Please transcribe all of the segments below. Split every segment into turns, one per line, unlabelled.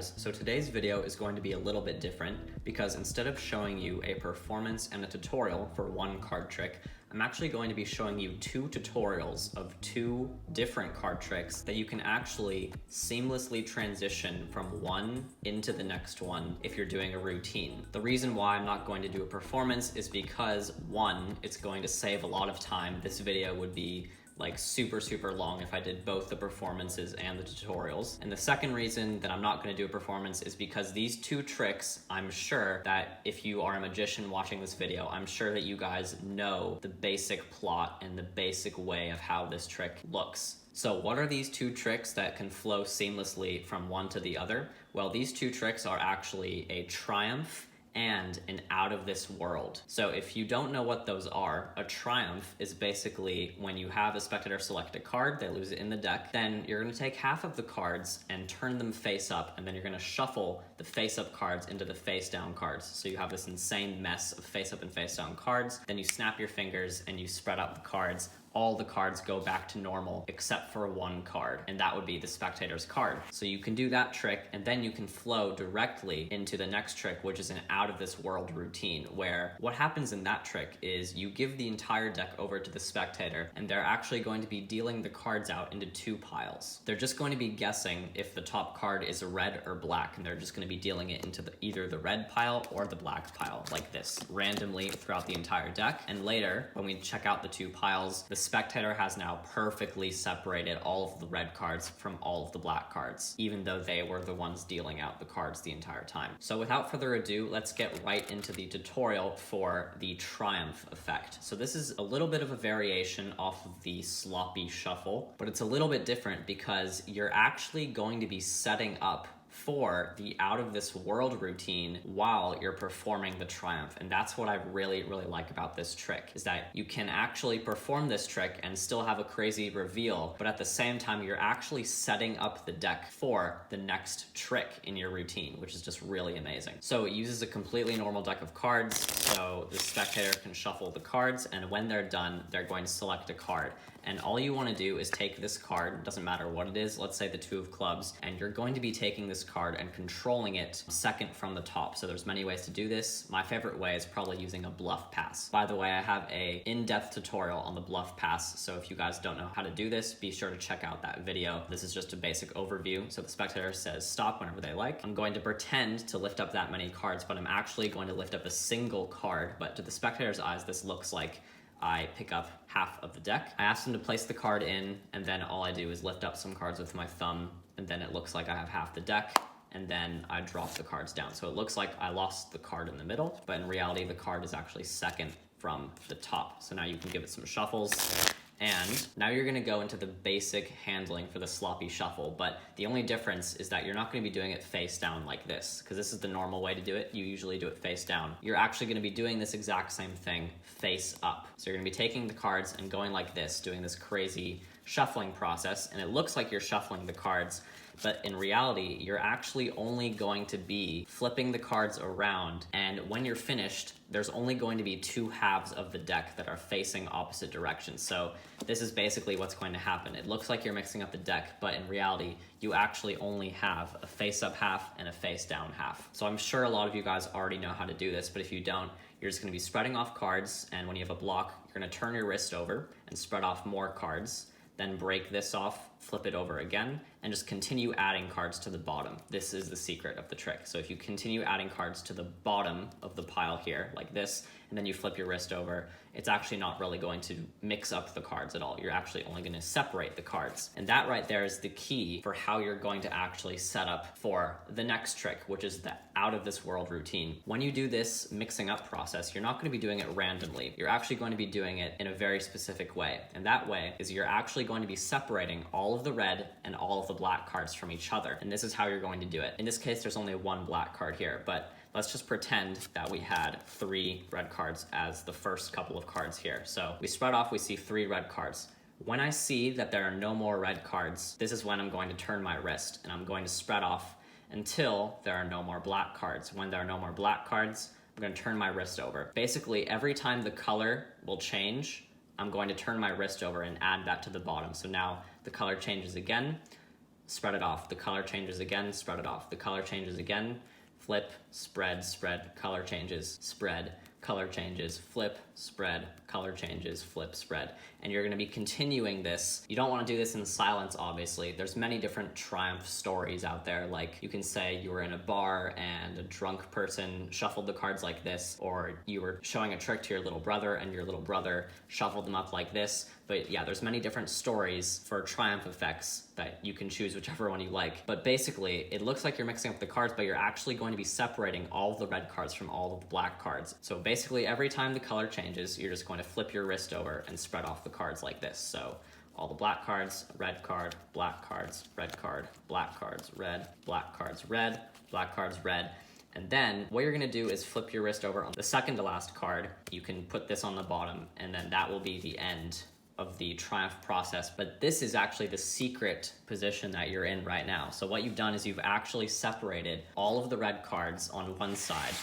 guys, so today's video is going to be a little bit different because instead of showing you a performance and a tutorial for one card trick, I'm actually going to be showing you two tutorials of two different card tricks that you can actually seamlessly transition from one into the next one if you're doing a routine. The reason why I'm not going to do a performance is because one, it's going to save a lot of time. This video would be like super long if I did both the performances and the tutorials. And the second reason that I'm not going to do a performance is because these two tricks, I'm sure that if you are a magician watching this video, I'm sure that you guys know the basic plot and the basic way of how this trick looks. So what are these two tricks that can flow seamlessly from one to the other? Well, these two tricks are actually a triumph and an out of this world. So if you don't know what those are, a triumph is basically when you have a spectator select a card, they lose it in the deck, then you're gonna take half of the cards and turn them face up, and then you're gonna shuffle the face up cards into the face down cards. So you have this insane mess of face up and face down cards, then you snap your fingers and you spread out the cards. All the cards go back to normal except for one card, and that would be the spectator's card. So you can do that trick, and then you can flow directly into the next trick, which is an out of this world routine, where what happens in that trick is you give the entire deck over to the spectator, and they're actually going to be dealing the cards out into two piles. They're just going to be guessing if the top card is red or black, and they're just going to be dealing it into either the red pile or the black pile, like this, randomly throughout the entire deck. And later, when we check out the two piles, the spectator has now perfectly separated all of the red cards from all of the black cards, even though they were the ones dealing out the cards the entire time. So without further ado, let's get right into the tutorial for the triumph effect. So this is a little bit of a variation off of the sloppy shuffle, but it's a little bit different because you're actually going to be setting up for the out of this world routine while you're performing the triumph. And that's what I really like about this trick, is that you can actually perform this trick and still have a crazy reveal, but at the same time you're actually setting up the deck for the next trick in your routine, which is just really amazing. So it uses a completely normal deck of cards, so the spectator can shuffle the cards, and when they're done, they're going to select a card. And all you want to do is take this card, doesn't matter what it is, let's say the 2 of clubs, and you're going to be taking this card and controlling it second from the top. So there's many ways to do this. My favorite way is probably using a bluff pass. By the way, I have a in-depth tutorial on the bluff pass, so if you guys don't know how to do this, be sure to check out that video. This is just a basic overview. So the spectator says stop whenever they like. I'm going to pretend to lift up that many cards, but I'm actually going to lift up a single card, but to the spectator's eyes, this looks like I pick up half of the deck. I ask them to place the card in, and then all I do is lift up some cards with my thumb, and then it looks like I have half the deck, and then I drop the cards down. So it looks like I lost the card in the middle, but in reality, the card is actually second from the top. So now you can give it some shuffles. And now you're gonna go into the basic handling for the sloppy shuffle, but the only difference is that you're not gonna be doing it face down like this, because this is the normal way to do it. You usually do it face down. You're actually gonna be doing this exact same thing face up. So you're gonna be taking the cards and going like this, doing this crazy shuffling process, and it looks like you're shuffling the cards, but in reality, you're actually only going to be flipping the cards around, and when you're finished, there's only going to be 2 halves of the deck that are facing opposite directions. So this is basically what's going to happen. It looks like you're mixing up the deck, but in reality, you actually only have a face-up half and a face-down half. So I'm sure a lot of you guys already know how to do this, but if you don't, you're just gonna be spreading off cards, and when you have a block, you're gonna turn your wrist over and spread off more cards, then break this off, flip it over again, and just continue adding cards to the bottom. This is the secret of the trick. So if you continue adding cards to the bottom of the pile here, like this, and then you flip your wrist over, it's actually not really going to mix up the cards at all. You're actually only going to separate the cards. And that right there is the key for how you're going to actually set up for the next trick, which is the out of this world routine. When you do this mixing up process, you're not going to be doing it randomly. You're actually going to be doing it in a very specific way. And that way is you're actually going to be separating all of the red and all of the black cards from each other. And this is how you're going to do it. In this case, there's only 1 black card here, but let's just pretend that we had 3 red cards as the first couple of cards here. So we spread off, we see 3 red cards. When I see that there are no more red cards, this is when I'm going to turn my wrist, and I'm going to spread off until there are no more black cards. When there are no more black cards, I'm going to turn my wrist over. Basically, every time the color will change, I'm going to turn my wrist over and add that to the bottom. So now the color changes again. spread it off. The color changes again, spread it off. The color changes again, flip, spread, spread, color changes, spread, color changes, flip, spread, color changes, flip, spread. And you're gonna be continuing this. You don't wanna do this in silence, obviously. There's many different triumph stories out there. Like you can say you were in a bar and a drunk person shuffled the cards like this, or you were showing a trick to your little brother and your little brother shuffled them up like this. But yeah, there's many different stories for triumph effects that you can choose whichever one you like. But basically, it looks like you're mixing up the cards, but you're actually going to be separating all of the red cards from all of the black cards. So basically, every time the color changes, you're just going to flip your wrist over and spread off the cards like this. So all the black cards, red card, black cards, red card, black cards, red, black cards, red, black cards, red. And then what you're gonna do is flip your wrist over on the second to last card. You can put this on the bottom, and then that will be the end of the triumph process. But this is actually the secret position that you're in right now. So what you've done is you've actually separated all of the red cards on one side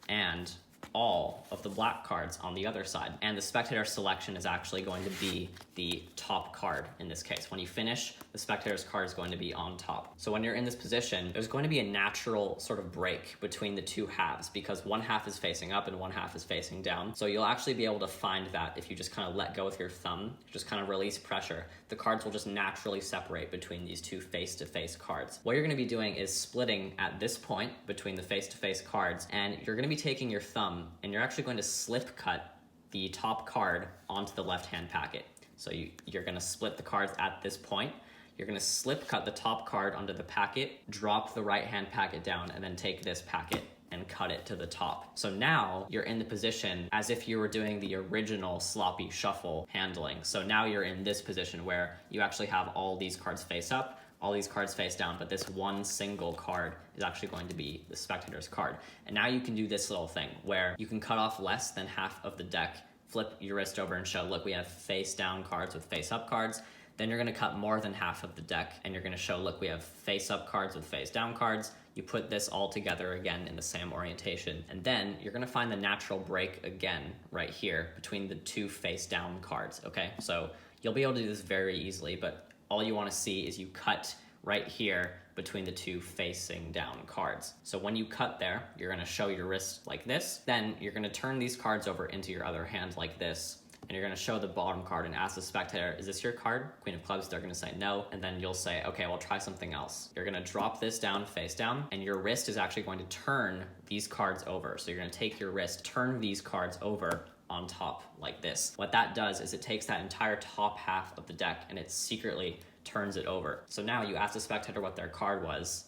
and all of the black cards on the other side. And the spectator selection is actually going to be the top card in this case. When you finish, the spectator's card is going to be on top. So when you're in this position, there's going to be a natural sort of break between the two halves because one half is facing up and one half is facing down. So you'll actually be able to find that if you just kind of let go with your thumb, just kind of release pressure, the cards will just naturally separate between these two face-to-face cards. What you're gonna be doing is splitting at this point between the face-to-face cards, and you're gonna be taking your thumb and you're actually going to slip cut the top card onto the left-hand packet. So you're gonna split the cards at this point. You're gonna slip cut the top card onto the packet, drop the right-hand packet down, and then take this packet and cut it to the top. So now you're in the position as if you were doing the original sloppy shuffle handling. So now you're in this position where you actually have all these cards face up, all these cards face down, but this one single card is actually going to be the spectator's card. And now you can do this little thing where you can cut off less than half of the deck, flip your wrist over and show, look, we have face down cards with face up cards. Then you're gonna cut more than half of the deck and you're gonna show, look, we have face up cards with face down cards. You put this all together again in the same orientation. And then you're gonna find the natural break again right here between the two face down cards, okay? So you'll be able to do this very easily, but all you wanna see is you cut right here between the two facing down cards. So when you cut there, you're gonna show your wrist like this. Then you're gonna turn these cards over into your other hand like this. And you're gonna show the bottom card and ask the spectator, is this your card? Queen of clubs, they're gonna say no. And then you'll say, okay, well, try something else. You're gonna drop this down, face down, and your wrist is actually going to turn these cards over. So you're gonna take your wrist, turn these cards over on top like this. What that does is it takes that entire top half of the deck and it secretly turns it over. So now you ask the spectator what their card was,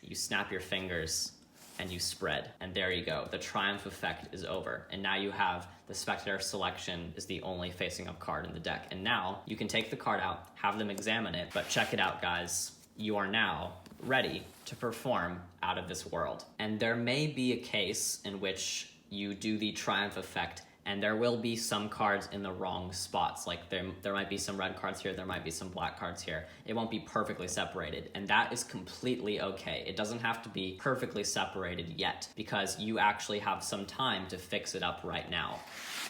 you snap your fingers, and you spread. And there you go. The triumph effect is over. And now you have the spectator selection is the only facing up card in the deck. And now you can take the card out, have them examine it, but check it out, guys. You are now ready to perform Out of This World. And there may be a case in which you do the triumph effect and there will be some cards in the wrong spots. Like there might be some red cards here, there might be some black cards here. It won't be perfectly separated, and that is completely okay. It doesn't have to be perfectly separated yet, because you actually have some time to fix it up right now.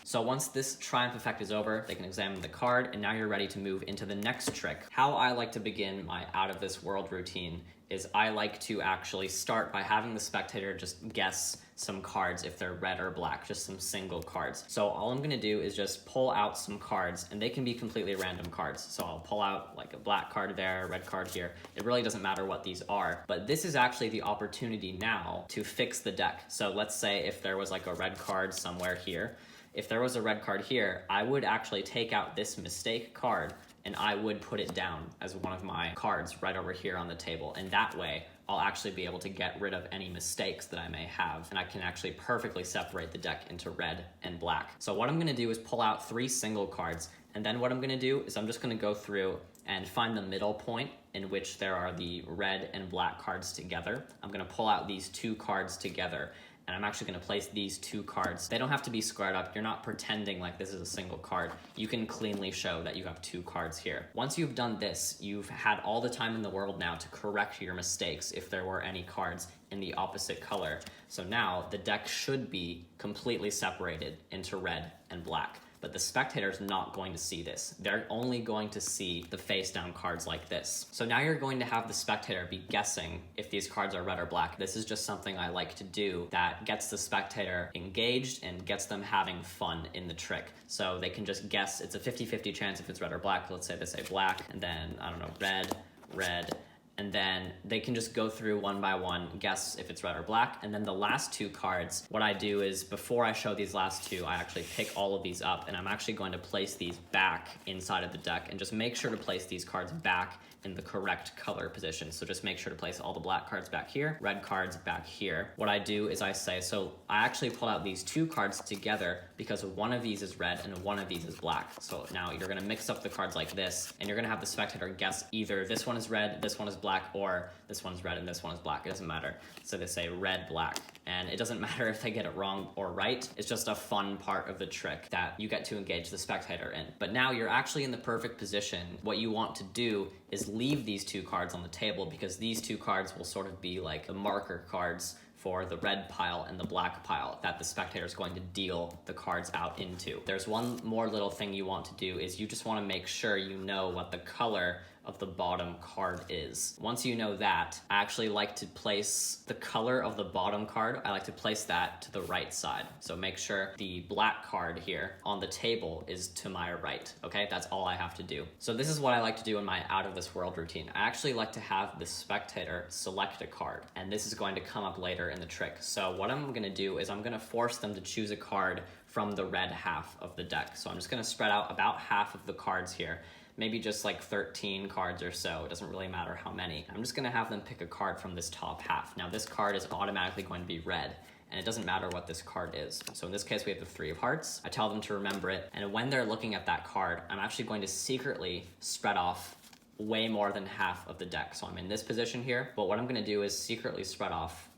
So once this triumph effect is over, they can examine the card, and now you're ready to move into the next trick. How I like to begin my Out of This World routine is I like to actually start by having the spectator just guess some cards if they're red or black, just some single cards. So all I'm gonna do is just pull out some cards, and they can be completely random cards. So I'll pull out like a black card there, a red card here. It really doesn't matter what these are, but this is actually the opportunity now to fix the deck. So let's say if there was like a red card somewhere here, if there was a red card here, I would actually take out this mistake card and I would put it down as one of my cards right over here on the table. And that way, I'll actually be able to get rid of any mistakes that I may have, and I can actually perfectly separate the deck into red and black. So what I'm gonna do is pull out 3 single cards, and then what I'm gonna do is I'm just gonna go through and find the middle point in which there are the red and black cards together. I'm gonna pull out these 2 cards together, and I'm actually gonna place these 2 cards. They don't have to be squared up. You're not pretending like this is a single card. You can cleanly show that you have 2 cards here. Once you've done this, you've had all the time in the world now to correct your mistakes if there were any cards in the opposite color. So now the deck should be completely separated into red and black. but the spectator's not going to see this. They're only going to see the face down cards like this. So now you're going to have the spectator be guessing if these cards are red or black. This is just something I like to do that gets the spectator engaged and gets them having fun in the trick. So they can just guess. It's a 50-50 chance if it's red or black. Let's say they say black, and then, I don't know, red, red, and then they can just go through one by one, guess if it's red or black. And then the last two cards, what I do is before I show these last two, I actually pick all of these up, and I'm actually going to place these back inside of the deck, and just make sure to place these cards back in the correct color position. So just make sure to place all the black cards back here, red cards back here. What I do is I say, so I actually pull out these two cards together because one of these is red and one of these is black. So now you're gonna mix up the cards like this, and you're gonna have the spectator guess either this one is red, this one is black, or this one's red and this one is black. It doesn't matter. So they say red, black. And it doesn't matter if they get it wrong or right. It's just a fun part of the trick that you get to engage the spectator in. But now you're actually in the perfect position. What you want to do is leave these two cards on the table, because these two cards will sort of be like the marker cards for the red pile and the black pile that the spectator is going to deal the cards out into. There's one more little thing you want to do is you just want to make sure you know what the color of the bottom card is. Once you know that, I actually like to place the color of the bottom card, I like to place that to the right side. So make sure the black card here on the table is to my right, okay? That's all I have to do. So this is what I like to do in my out of this world routine. I actually like to have the spectator select a card, and this is going to come up later in the trick. So what I'm gonna do is I'm gonna force them to choose a card from the red half of the deck. So I'm just gonna spread out about half of the cards here, maybe just like 13 cards or so. It doesn't really matter how many. I'm just gonna have them pick a card from this top half. Now this card is automatically going to be red, and it doesn't matter what this card is. So in this case, we have the 3 of hearts. I tell them to remember it, and when they're looking at that card, I'm actually going to secretly spread off way more than half of the deck. So I'm in this position here, but what I'm gonna do is secretly spread off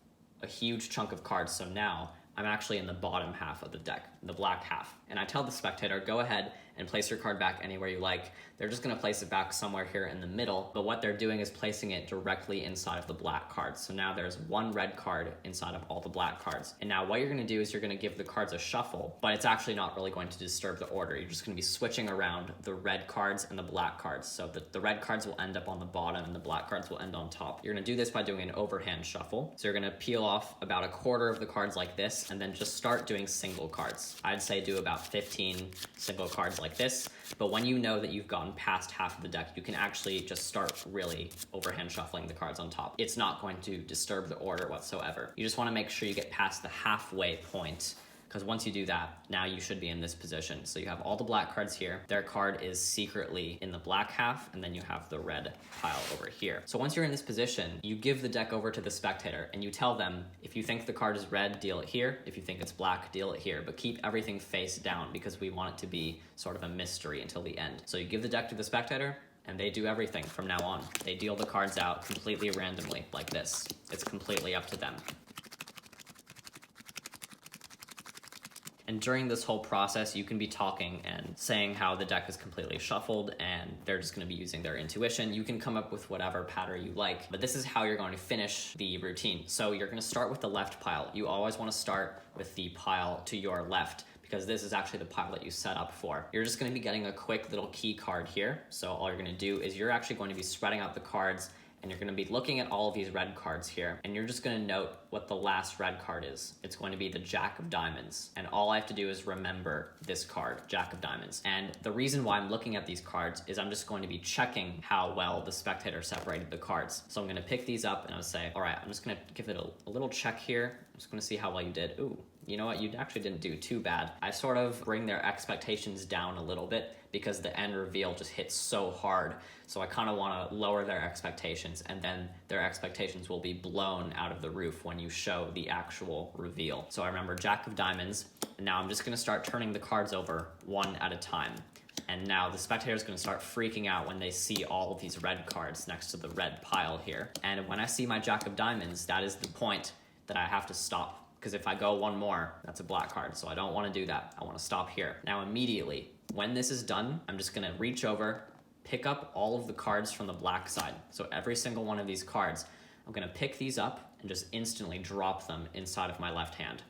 a huge chunk of cards. So now I'm actually in the bottom half of the deck, the black half. And I tell the spectator, go ahead and place your card back anywhere you like. They're just gonna place it back somewhere here in the middle, but what they're doing is placing it directly inside of the black cards. So now there's one red card inside of all the black cards. And now what you're gonna do is you're gonna give the cards a shuffle, but it's actually not really going to disturb the order. You're just gonna be switching around the red cards and the black cards. So the red cards will end up on the bottom and the black cards will end on top. You're gonna do this by doing an overhand shuffle. So you're gonna peel off about a quarter of the cards like this, and then just start doing single cards. I'd say do about 15 single cards like this, but when you know that you've gotten past half of the deck, you can actually just start really overhand shuffling the cards on top. It's not going to disturb the order whatsoever. You just want to make sure you get past the halfway point, because once you do that, now you should be in this position. So you have all the black cards here. Their card is secretly in the black half, and then you have the red pile over here. So once you're in this position, you give the deck over to the spectator, and you tell them, if you think the card is red, deal it here. If you think it's black, deal it here. But keep everything face down, because we want it to be sort of a mystery until the end. So you give the deck to the spectator, and they do everything from now on. They deal the cards out completely randomly, like this. It's completely up to them. And during this whole process, you can be talking and saying how the deck is completely shuffled and they're just going to be using their intuition. You can come up with whatever pattern you like, but this is how you're going to finish the routine. So you're going to start with the left pile. You always want to start with the pile to your left, because this is actually the pile that you set up for. You're just going to be getting a quick little key card here. So all you're going to do is you're actually going to be spreading out the cards, and you're going to be looking at all of these red cards here, and you're just going to note what the last red card is. It's going to be the Jack of Diamonds, and all I have to do is remember this card, Jack of Diamonds. And the reason why I'm looking at these cards is I'm just going to be checking how well the spectator separated the cards. So I'm going to pick these up and I'll say, all right, I'm just going to give it a little check here. I'm just going to see how well you did. Ooh, you know what? You actually didn't do too bad. I sort of bring their expectations down a little bit because the end reveal just hits so hard. So I kind of want to lower their expectations, and then their expectations will be blown out of the roof when you show the actual reveal. So I remember Jack of Diamonds, and now I'm just going to start turning the cards over one at a time. And now the spectator is going to start freaking out when they see all of these red cards next to the red pile here. And when I see my Jack of Diamonds, that is the point that I have to stop. Because if I go one more, that's a black card. So I don't want to do that. I want to stop here. Now immediately, when this is done, I'm just going to reach over, pick up all of the cards from the black side. So every single one of these cards, I'm going to pick these up and just instantly drop them inside of my left hand,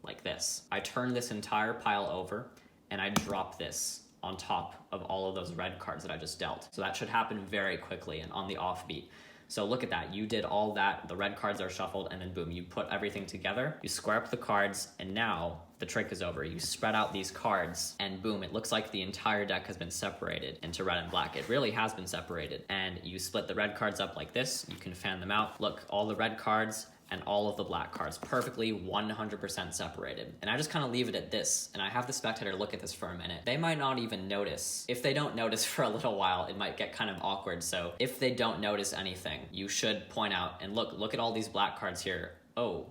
like this. I turn this entire pile over, and I drop this on top of all of those red cards that I just dealt. So that should happen very quickly and on the offbeat. So look at that, you did all that, the red cards are shuffled, and then boom, you put everything together, you square up the cards, and now the trick is over. You spread out these cards, and boom, it looks like the entire deck has been separated into red and black. It really has been separated. And you split the red cards up like this, you can fan them out. Look, all the red cards and all of the black cards perfectly 100% separated. And I just kind of leave it at this, and I have the spectator look at this for a minute. They might not even notice. If they don't notice for a little while, it might get kind of awkward. So if they don't notice anything, you should point out and look at all these black cards here. Oh,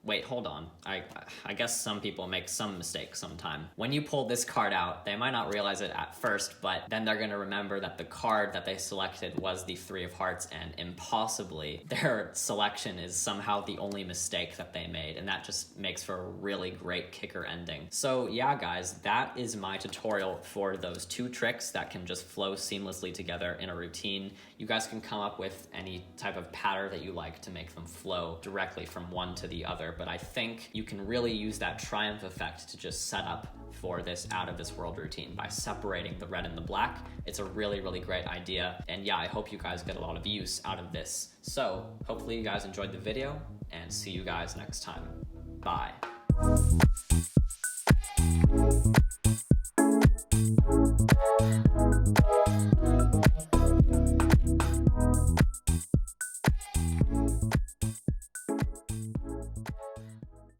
wait, hold on. I guess some people make some mistakes sometime. When you pull this card out, they might not realize it at first, but then they're gonna remember that the card that they selected was the 3 of hearts, and impossibly, their selection is somehow the only mistake that they made, and that just makes for a really great kicker ending. So yeah, guys, that is my tutorial for those 2 tricks that can just flow seamlessly together in a routine. You guys can come up with any type of pattern that you like to make them flow directly from one to the other, but I think you can really use that triumph effect to just set up for this out of this world routine by separating the red and the black. It's a really, really great idea. And yeah, I hope you guys get a lot of use out of this. So hopefully you guys enjoyed the video, and see you guys next time. Bye.